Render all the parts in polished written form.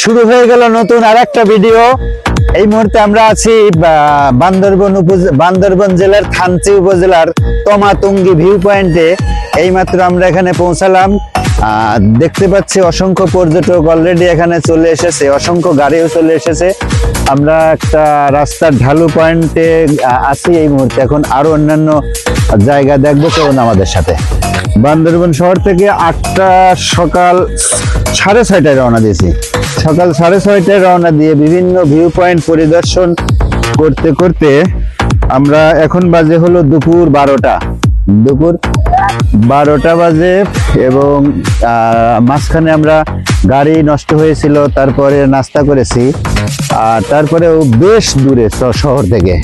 শুরু হয়ে গেল নতুন আরেকটা ভিডিও। এই মুহূর্তে আমরা আছি বান্দরবান জেলার থানচি উপজেলার তমাতুঙ্গি ভিউ পয়েন্টে। এইমাত্র আমরা এখানে পৌঁছালাম। দেখতে পাচ্ছি অসংখ্য পর্যটক অলরেডি এখানে চলে এসেছে, অসংখ্য গাড়িও চলে এসেছে। আমরা একটা রাস্তার ঢালু পয়েন্টে আছি এই মুহূর্তে। এখন আরো অন্যান্য জায়গা দেখবো, চলুন আমাদের সাথে। বান্দরবান শহর থেকে সকাল 6:30টায় রওনা দিয়েছি। সকাল 6:30টায় রওনা দিয়ে বিভিন্ন ভিউ পয়েন্ট পরিদর্শন করতে করতে আমরা এখন বাজে হলো দুপুর 12টা বাজে। এবং মাঝখানে আমরা গাড়ি নষ্ট হয়েছিল, তারপরে নাস্তা করেছি, আর তারপরেও বেশ দূরে শহর থেকে।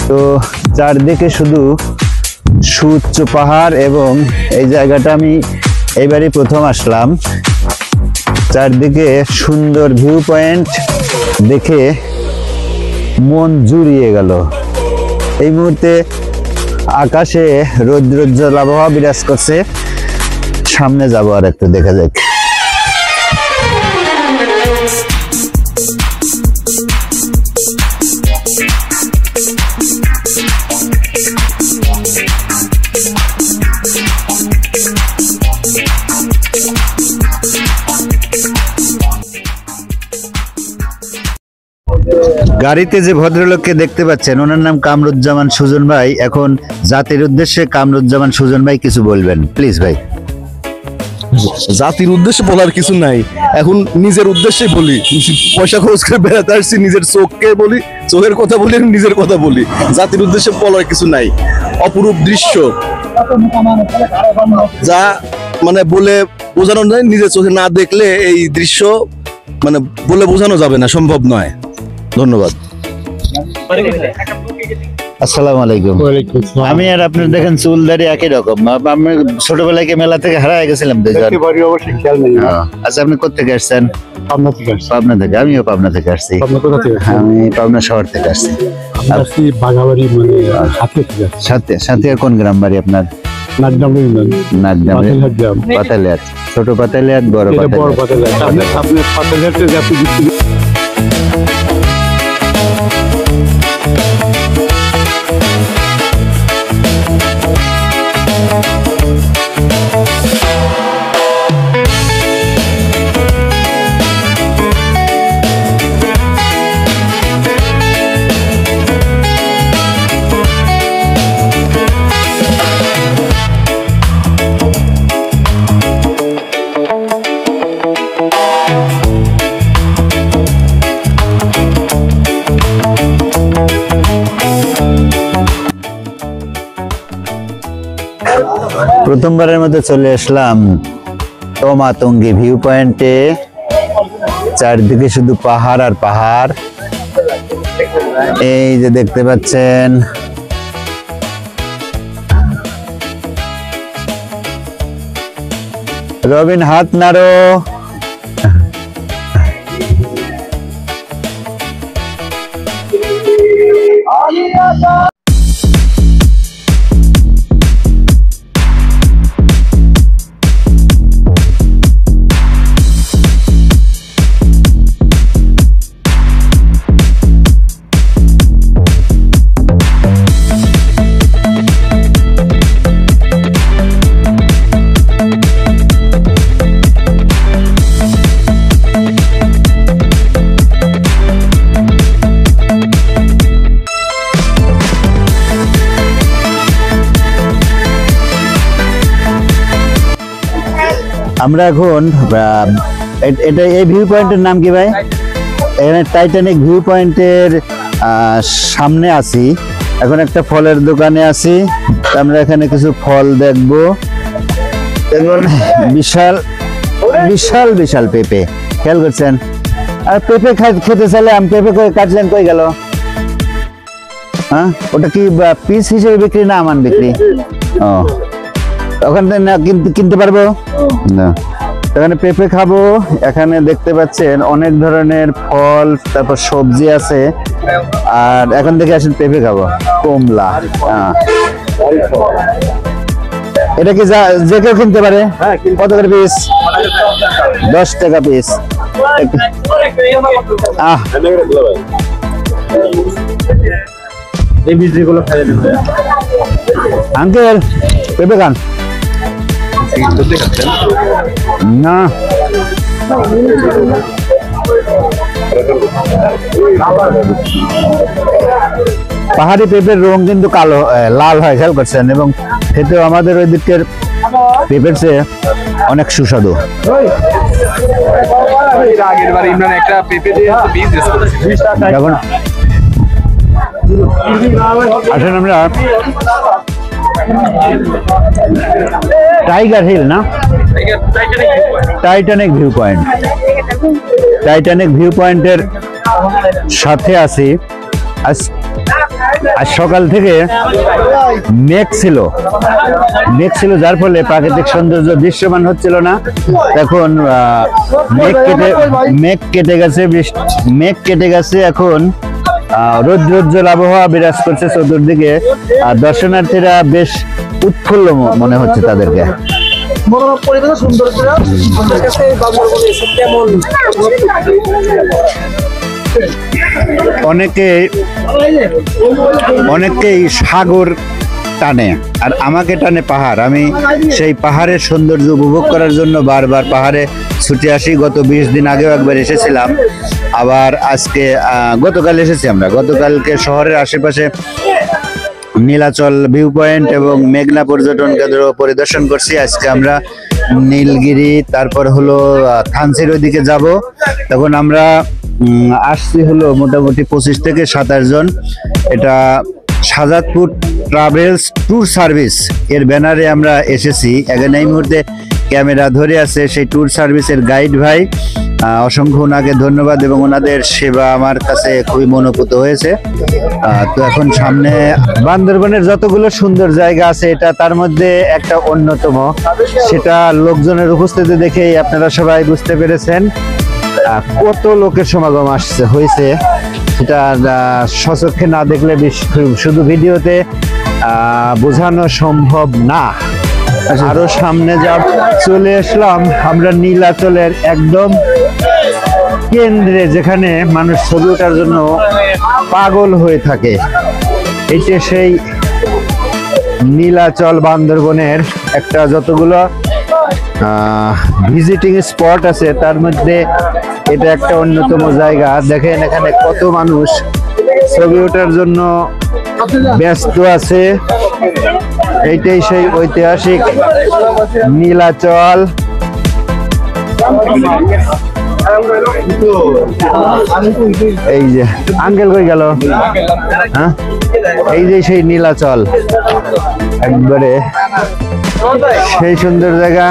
তো চারদিকে শুধু সুউচ্চ পাহাড়, এবং এই জায়গাটা আমি এইবারই প্রথম আসলাম। চারদিকে সুন্দর ভিউ পয়েন্ট দেখে মন জুড়িয়ে গেল। এই মুহূর্তে আকাশে রৌদ্রোজ্জ্বল আবহাওয়া বিরাজ করছে। সামনে যাবো আর একটু, দেখা যাক। গাড়িতে যে ভদ্রলোককে দেখতে পাচ্ছেন, ওনার নাম কামরুজ্জামান সুজন ভাই। এখন জাতির উদ্দেশ্যে কামরুজ্জামান সুজন ভাই কিছু বলবেন, প্লিজ ভাই। জাতির উদ্দেশ্যে বলার কিছু নাই, এখন নিজের উদ্দেশ্যে বলি। পয়সা খরচ করে বেড়াতে আসছি, নিজের চোখকে বলি, চোখের কথা বলি, নিজের কথা বলি। জাতির উদ্দেশ্যে বলার কিছু নাই। অপরূপ দৃশ্য, যা মানে বলে বোঝানো যায়, নিজের চোখে না দেখলে এই দৃশ্য মানে বলে বোঝানো যাবে না, সম্ভব নয়। ধন্যবাদ। আসসালামু আলাইকুম। আমি আর আপনি দেখেন চুলদারি একই রকম। আমি ছোটবেলায় কি মেলা থেকে হারায় গেছিলাম? আচ্ছা, আপনি কোথেকে আসছেন? পাবনা থেকে। আমিও পাবনা থেকে আসছি। আমি পাবনা শহর থেকে আসছি। সাথিয়া কোন গ্রাম বাড়ি আপনার? পাতালিয়াত। ছোট পাতালিয়াত, বড় পাতালিয়াত। প্রথমবারের মধ্যে চলে আসলাম তমাতুঙ্গি ভিউ পয়েন্টে। চারদিকে শুধু পাহাড় আর পাহাড়। এই যে দেখতে পাচ্ছেন, রবিন হাত নাড়ো। আমরা এখন এটা এই ভিউ পয়েন্টের নাম কি ভাই? এখানে টাইটানিক ভিউ পয়েন্টের সামনে আছি। এখন একটা ফলের দোকানে আছি। আমরা এখানে কিছু ফল দেখবো। এবং বিশাল বিশাল বিশাল পেঁপে, খেয়াল করছেন? আর পেঁপে খেতে চাইলে পেঁপে কাটলেন, কই গেল? হ্যাঁ, ওটা কি পিস হিসেবে বিক্রি না আমান বিক্রি? ও, ওখানে না কিনতে পারবো না। এখানে পেঁপে খাবো। এখানে দেখতে পাচ্ছেন অনেক ধরনের ফল, তারপর সবজি আছে। আর এখন থেকে আসেন পেঁপে খাবো। কমলা, এটা কি যে কেউ কিনতে পারে? হ্যাঁ, কত করে পিস? 10 টাকা পিস। এই বীজগুলো খাইয়ে দেবে আঙ্কেল পেঁপে খান না? পাহাড়ি পেঁপের রং কিন্তু কালো লাল হয়, খেয়াল করছেন, এবং খেতেও আমাদের ওই দিকের পেঁপের চেয়ে অনেক সুস্বাদু। এখন আসেন আমরা টাইগার হিল না, Titanic view point, Titanic view পয়েন্টের সাথে আছি। আজ সকাল থেকে মেঘ ছিল, যার ফলে প্রাকৃতিক সৌন্দর্য দৃশ্যমান হচ্ছিল না। এখন মেঘ কেটে গেছে, এখন রৌদ্রোজ্জ্বল আবহাওয়া বিরাজ করছে চতুর্দিকে। দর্শনার্থীরা বেশ উৎফুল্ল মনে হচ্ছে তাদেরকে। অনেকেই সাগর টানে, আর আমাকে টানে পাহাড়। আমি সেই পাহাড়ের সৌন্দর্য উপভোগ করার জন্য বারবার পাহাড়ে ছুটে আসি। গত 20 দিন আগেও একবার এসেছিলাম, আবার আজকে গতকাল এসেছি আমরা। গতকালকে শহরের আশেপাশে নীলাচল ভিউ পয়েন্ট এবং মেঘনা পর্যটন কেন্দ্র পরিদর্শন করছি। আজকে আমরা নীলগিরি, তারপর হলো থানচির ওইদিকে যাব। তখন আমরা আসছি হলো মোটামুটি 25 থেকে 27 জন। এটা শাহজাদপুর ট্রাভেলস ট্যুর সার্ভিস এর ব্যানারে আমরা এসেছি। এখানে এই মুহূর্তে ক্যামেরা ধরে আছে সেই ট্যুর সার্ভিসের গাইড ভাই। অসংখ্য ওনাকে ধন্যবাদ, এবং ওনাদের সেবা আমার কাছে খুবই মনোপুত হয়েছে। তো এখন সামনে বান্দরবনের যতগুলো সুন্দর জায়গা আছে, এটা তার মধ্যে একটা অন্যতম। সেটা লোকজনের উপস্থিতি দেখেই আপনারা সবাই বুঝতে পেরেছেন কত লোকের সমাগম হয়েছে। সেটা সচক্ষে না দেখলে শুধু ভিডিওতে বোঝানো সম্ভব না। আরো সামনে চলে আসলাম আমরা নীলাচলের একদম কেন্দ্রে, যেখানে মানুষ ছবি ওঠার জন্য পাগল হয়ে থাকে। এটা সেই নীলাচল বান্দরবনের একটা যতগুলো ভিজিটিং স্পট আছে তার মধ্যে এটা একটা অন্যতম জায়গা। দেখেন এখানে কত মানুষ ছবি ওঠার জন্য ব্যস্ত আছে। এইটাই সেই ঐতিহাসিক নীলাচল। এই যে আঙ্কেল কই গেল? হ্যাঁ, এই যে সেই নীলাচল, একবারে সেই সুন্দর জায়গা।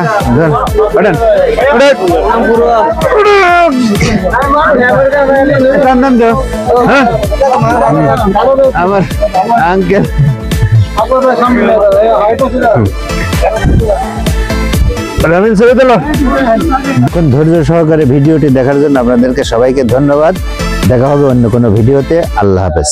আমার আঙ্কেল এখন ধৈর্য সহকারে ভিডিওটি দেখার জন্য আপনাদেরকে সবাইকে ধন্যবাদ। দেখা হবে অন্য কোনো ভিডিওতে। আল্লাহ হাফেজ।